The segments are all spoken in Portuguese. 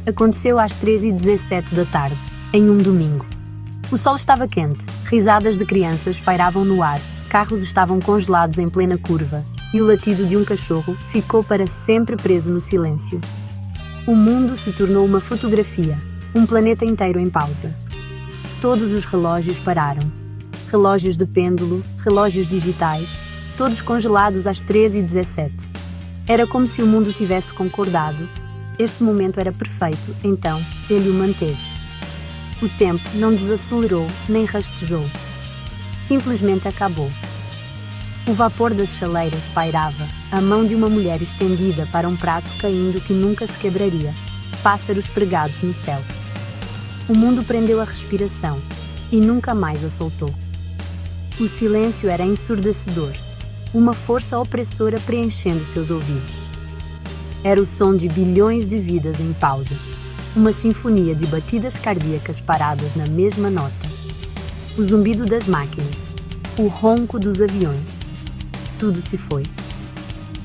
Aconteceu às 13h17 da tarde, em um domingo. O sol estava quente, risadas de crianças pairavam no ar, carros estavam congelados em plena curva, e o latido de um cachorro ficou para sempre preso no silêncio. O mundo se tornou uma fotografia, um planeta inteiro em pausa. Todos os relógios pararam. Relógios de pêndulo, relógios digitais, todos congelados às 13h17. Era como se o mundo tivesse concordado. Este momento era perfeito, então ele o manteve. O tempo não desacelerou nem rastejou. Simplesmente acabou. O vapor das chaleiras pairava, a mão de uma mulher estendida para um prato caindo que nunca se quebraria, pássaros pregados no céu. O mundo prendeu a respiração e nunca mais a soltou. O silêncio era ensurdecedor, uma força opressora preenchendo seus ouvidos. Era o som de bilhões de vidas em pausa, uma sinfonia de batidas cardíacas paradas na mesma nota. O zumbido das máquinas, o ronco dos aviões. Tudo se foi.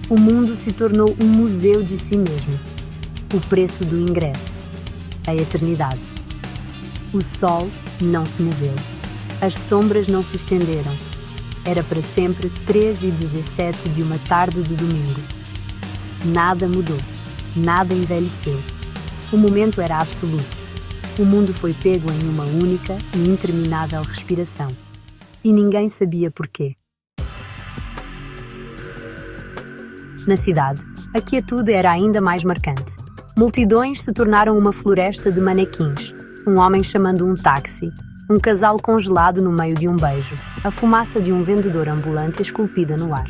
O mundo se tornou um museu de si mesmo. O preço do ingresso, a eternidade. O sol não se moveu. As sombras não se estenderam. Era para sempre 13h17 de uma tarde de domingo. Nada mudou. Nada envelheceu. O momento era absoluto. O mundo foi pego em uma única e interminável respiração. E ninguém sabia porquê. Na cidade, a quietude era ainda mais marcante. Multidões se tornaram uma floresta de manequins, um homem chamando um táxi, um casal congelado no meio de um beijo, a fumaça de um vendedor ambulante esculpida no ar.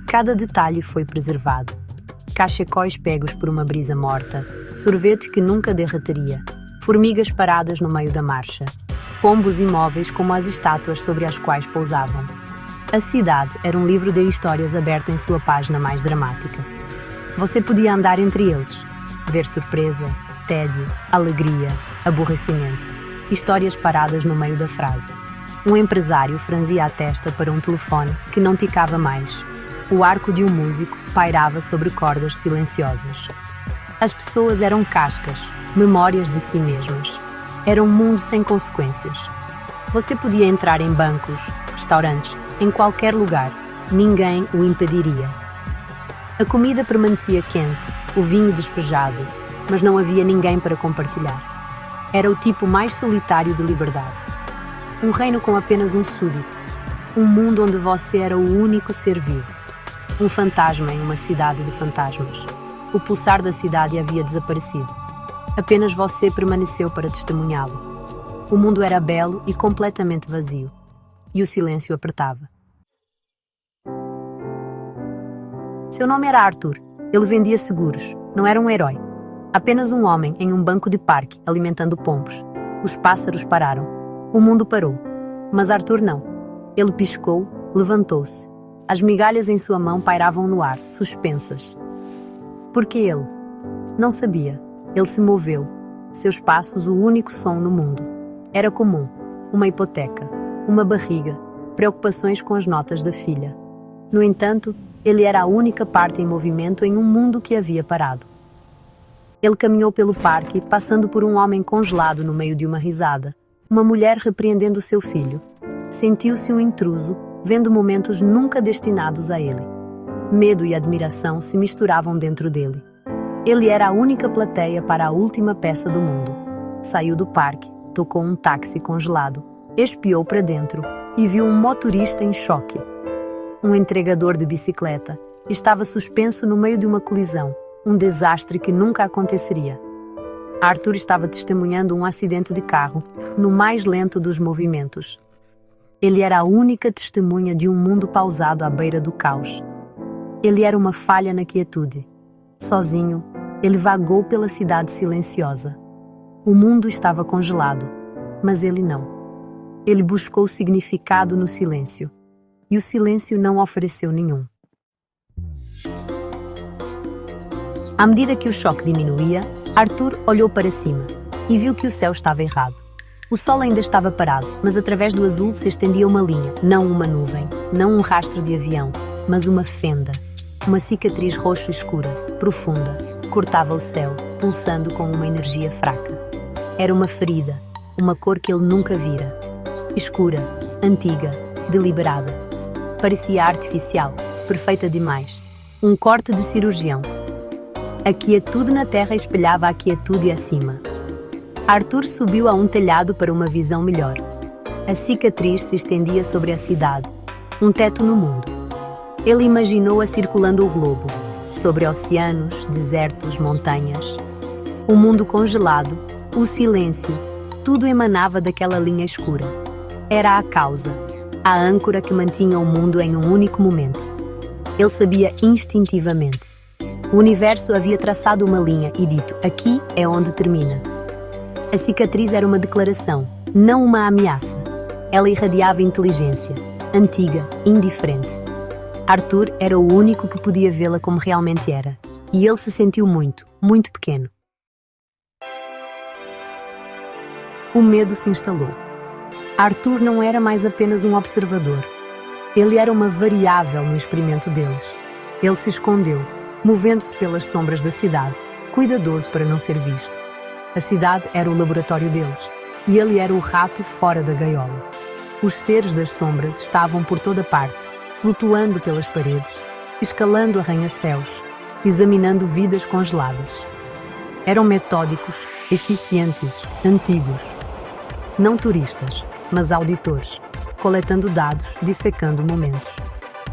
Cada detalhe foi preservado. Cachecóis pegos por uma brisa morta, sorvete que nunca derreteria, formigas paradas no meio da marcha, pombos imóveis como as estátuas sobre as quais pousavam. A cidade era um livro de histórias aberto em sua página mais dramática. Você podia andar entre eles, ver surpresa, tédio, alegria, aborrecimento, histórias paradas no meio da frase. Um empresário franzia a testa para um telefone que não ticava mais. O arco de um músico pairava sobre cordas silenciosas. As pessoas eram cascas, memórias de si mesmas. Era um mundo sem consequências. Você podia entrar em bancos, restaurantes, em qualquer lugar. Ninguém o impediria. A comida permanecia quente, o vinho despejado, mas não havia ninguém para compartilhar. Era o tipo mais solitário de liberdade. Um reino com apenas um súdito. Um mundo onde você era o único ser vivo. Um fantasma em uma cidade de fantasmas. O pulsar da cidade havia desaparecido. Apenas você permaneceu para testemunhá-lo. O mundo era belo e completamente vazio. E o silêncio apertava. Seu nome era Arthur. Ele vendia seguros. Não era um herói. Apenas um homem em um banco de parque, alimentando pombos. Os pássaros pararam. O mundo parou. Mas Arthur não. Ele piscou, levantou-se. As migalhas em sua mão pairavam no ar, suspensas. Por que ele? Não sabia. Ele se moveu. Seus passos o único som no mundo. Era comum. Uma hipoteca. Uma barriga. Preocupações com as notas da filha. No entanto, ele era a única parte em movimento em um mundo que havia parado. Ele caminhou pelo parque, passando por um homem congelado no meio de uma risada. Uma mulher repreendendo seu filho. Sentiu-se um intruso, vendo momentos nunca destinados a ele. Medo e admiração se misturavam dentro dele. Ele era a única plateia para a última peça do mundo. Saiu do parque, tocou um táxi congelado, espiou para dentro e viu um motorista em choque. Um entregador de bicicleta estava suspenso no meio de uma colisão, um desastre que nunca aconteceria. Arthur estava testemunhando um acidente de carro, no mais lento dos movimentos. Ele era a única testemunha de um mundo pausado à beira do caos. Ele era uma falha na quietude. Sozinho, ele vagou pela cidade silenciosa. O mundo estava congelado, mas ele não. Ele buscou significado no silêncio, e o silêncio não ofereceu nenhum. À medida que o choque diminuía, Arthur olhou para cima e viu que o céu estava errado. O sol ainda estava parado, mas através do azul se estendia uma linha, não uma nuvem, não um rastro de avião, mas uma fenda. Uma cicatriz roxo escura, profunda, cortava o céu, pulsando com uma energia fraca. Era uma ferida, uma cor que ele nunca vira. Escura, antiga, deliberada. Parecia artificial, perfeita demais. Um corte de cirurgião. A quietude na terra espelhava a quietude acima. Arthur subiu a um telhado para uma visão melhor. A cicatriz se estendia sobre a cidade, um teto no mundo. Ele imaginou-a circulando o globo, sobre oceanos, desertos, montanhas. O mundo congelado, o silêncio, tudo emanava daquela linha escura. Era a causa, a âncora que mantinha o mundo em um único momento. Ele sabia instintivamente. O universo havia traçado uma linha e dito: aqui é onde termina. A cicatriz era uma declaração, não uma ameaça. Ela irradiava inteligência, antiga, indiferente. Arthur era o único que podia vê-la como realmente era, e ele se sentiu muito, muito pequeno. O medo se instalou. Arthur não era mais apenas um observador. Ele era uma variável no experimento deles. Ele se escondeu, movendo-se pelas sombras da cidade, cuidadoso para não ser visto. A cidade era o laboratório deles, e ele era o rato fora da gaiola. Os seres das sombras estavam por toda parte, flutuando pelas paredes, escalando arranha-céus, examinando vidas congeladas. Eram metódicos, eficientes, antigos. Não turistas, mas auditores, coletando dados, dissecando momentos.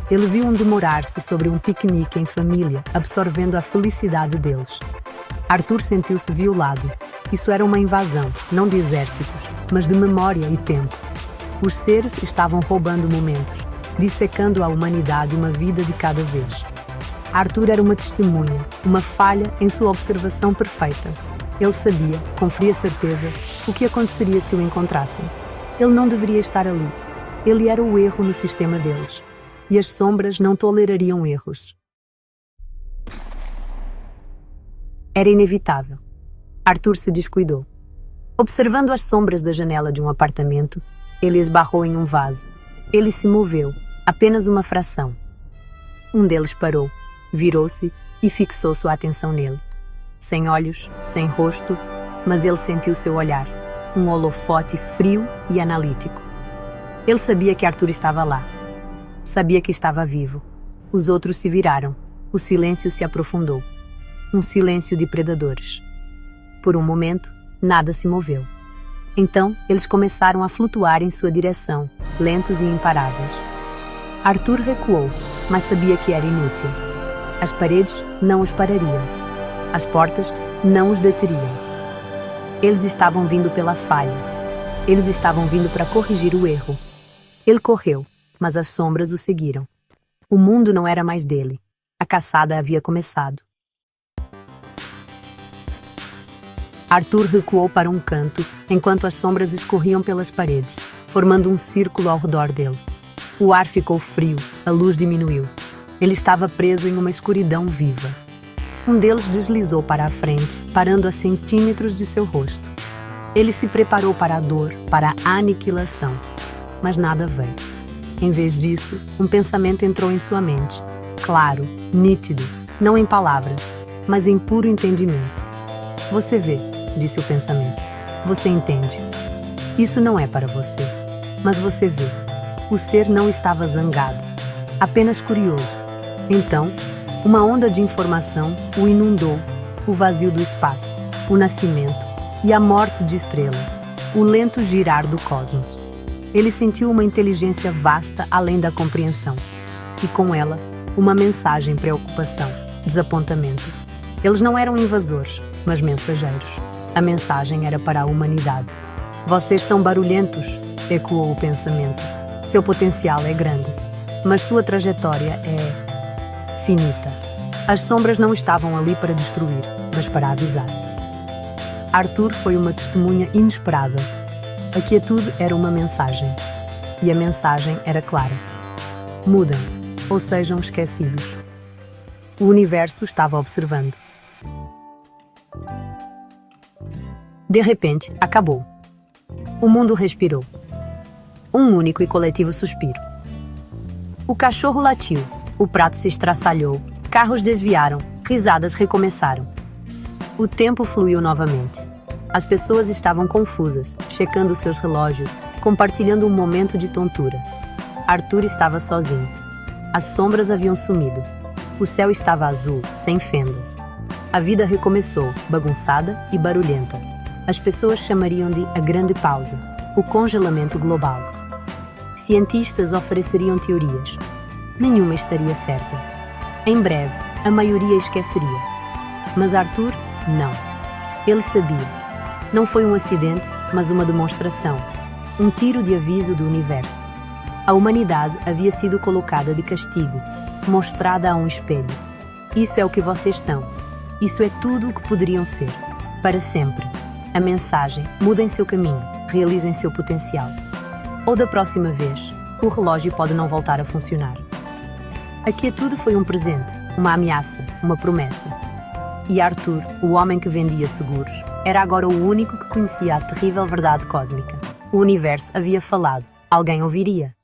Ele viu um demorar-se sobre um piquenique em família, absorvendo a felicidade deles. Arthur sentiu-se violado. Isso era uma invasão, não de exércitos, mas de memória e tempo. Os seres estavam roubando momentos, dissecando a humanidade uma vida de cada vez. Arthur era uma testemunha, uma falha em sua observação perfeita. Ele sabia, com fria certeza, o que aconteceria se o encontrassem. Ele não deveria estar ali. Ele era o erro no sistema deles. E as sombras não tolerariam erros. Era inevitável. Arthur se descuidou. Observando as sombras da janela de um apartamento, ele esbarrou em um vaso. Ele se moveu, apenas uma fração. Um deles parou, virou-se e fixou sua atenção nele. Sem olhos, sem rosto, mas ele sentiu seu olhar, um holofote frio e analítico. Ele sabia que Arthur estava lá. Sabia que estava vivo. Os outros se viraram. O silêncio se aprofundou. Um silêncio de predadores. Por um momento, nada se moveu. Então, eles começaram a flutuar em sua direção, lentos e imparáveis. Arthur recuou, mas sabia que era inútil. As paredes não os parariam. As portas não os deteriam. Eles estavam vindo pela falha. Eles estavam vindo para corrigir o erro. Ele correu, mas as sombras o seguiram. O mundo não era mais dele. A caçada havia começado. Arthur recuou para um canto, enquanto as sombras escorriam pelas paredes, formando um círculo ao redor dele. O ar ficou frio, a luz diminuiu. Ele estava preso em uma escuridão viva. Um deles deslizou para a frente, parando a centímetros de seu rosto. Ele se preparou para a dor, para a aniquilação. Mas nada veio. Em vez disso, um pensamento entrou em sua mente. Claro, nítido, não em palavras, mas em puro entendimento. Você vê, disse o pensamento. Você entende. Isso não é para você. Mas você vê. O ser não estava zangado, apenas curioso. Então, uma onda de informação o inundou, o vazio do espaço, o nascimento e a morte de estrelas, o lento girar do cosmos. Ele sentiu uma inteligência vasta além da compreensão. E com ela, uma mensagem: preocupação, desapontamento. Eles não eram invasores, mas mensageiros. A mensagem era para a humanidade. Vocês são barulhentos, ecoou o pensamento. Seu potencial é grande, mas sua trajetória é finita. As sombras não estavam ali para destruir, mas para avisar. Arthur foi uma testemunha inesperada. A quietude era uma mensagem, e a mensagem era clara. Mudem, ou sejam esquecidos. O universo estava observando. De repente, acabou. O mundo respirou. Um único e coletivo suspiro. O cachorro latiu, o prato se estraçalhou, carros desviaram, risadas recomeçaram. O tempo fluiu novamente. As pessoas estavam confusas, checando seus relógios, compartilhando um momento de tontura. Arthur estava sozinho. As sombras haviam sumido. O céu estava azul, sem fendas. A vida recomeçou, bagunçada e barulhenta. As pessoas chamariam de a grande pausa, o congelamento global. Cientistas ofereceriam teorias. Nenhuma estaria certa. Em breve, a maioria esqueceria. Mas Arthur, não. Ele sabia. Não foi um acidente, mas uma demonstração. Um tiro de aviso do universo. A humanidade havia sido colocada de castigo, mostrada a um espelho. Isso é o que vocês são. Isso é tudo o que poderiam ser. Para sempre. A mensagem: mudem seu caminho, realizem seu potencial. Ou da próxima vez, o relógio pode não voltar a funcionar. A quietude foi um presente, uma ameaça, uma promessa. E Arthur, o homem que vendia seguros, era agora o único que conhecia a terrível verdade cósmica. O universo havia falado. Alguém ouviria.